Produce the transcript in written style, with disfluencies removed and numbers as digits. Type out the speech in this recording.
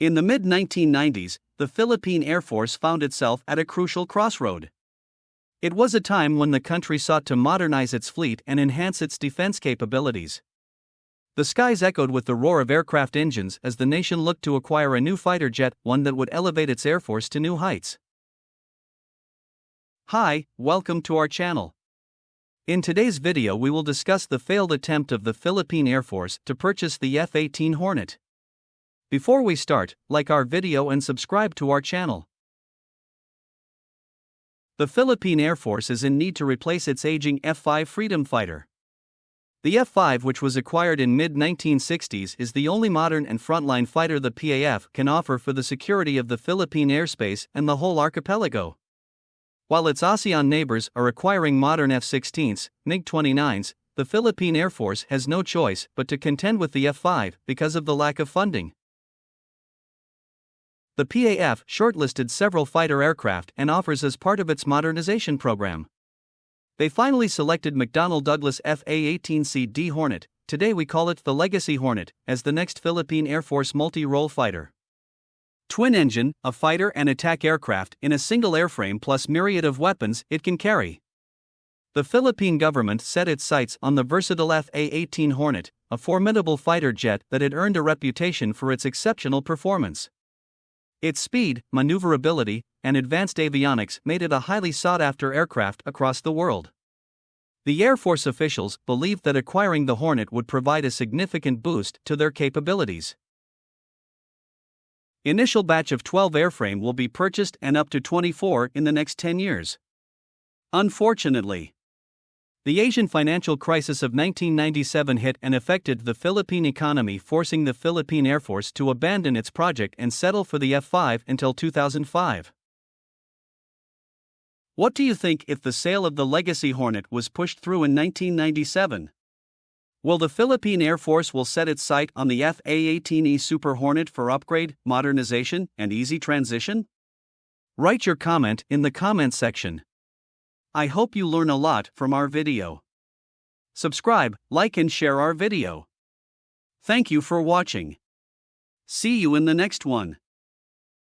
In the mid-1990s, the Philippine Air Force found itself at a crucial crossroad. It was a time when the country sought to modernize its fleet and enhance its defense capabilities. The skies echoed with the roar of aircraft engines as the nation looked to acquire a new fighter jet, one that would elevate its air force to new heights. Hi, welcome to our channel. In today's video we will discuss the failed attempt of the Philippine Air Force to purchase the F-18 Hornet. Before we start, like our video and subscribe to our channel. The Philippine Air Force is in need to replace its aging F-5 Freedom Fighter. The F-5, which was acquired in mid-1960s, is the only modern and frontline fighter the PAF can offer for the security of the Philippine airspace and the whole archipelago. While its ASEAN neighbors are acquiring modern F-16s, MiG-29s, the Philippine Air Force has no choice but to contend with the F-5 because of the lack of funding. The PAF shortlisted several fighter aircraft and offers as part of its modernization program. They finally selected McDonnell Douglas F A-18 C D Hornet, today we call it the Legacy Hornet, as the next Philippine Air Force multi-role fighter. Twin-engine, a fighter and attack aircraft in a single airframe plus myriad of weapons it can carry. The Philippine government set its sights on the versatile F A-18 Hornet, a formidable fighter jet that had earned a reputation for its exceptional performance. Its speed, maneuverability, and advanced avionics made it a highly sought-after aircraft across the world. The Air Force officials believed that acquiring the Hornet would provide a significant boost to their capabilities. Initial batch of 12 airframe will be purchased and up to 24 in the next 10 years. Unfortunately, the Asian financial crisis of 1997 hit and affected the Philippine economy, forcing the Philippine Air Force to abandon its project and settle for the F-5 until 2005. What do you think if the sale of the Legacy Hornet was pushed through in 1997? Will the Philippine Air Force set its sight on the F A-18E Super Hornet for upgrade, modernization, and easy transition? Write your comment in the comments section. I hope you learn a lot from our video. Subscribe, like and share our video. Thank you for watching. See you in the next one.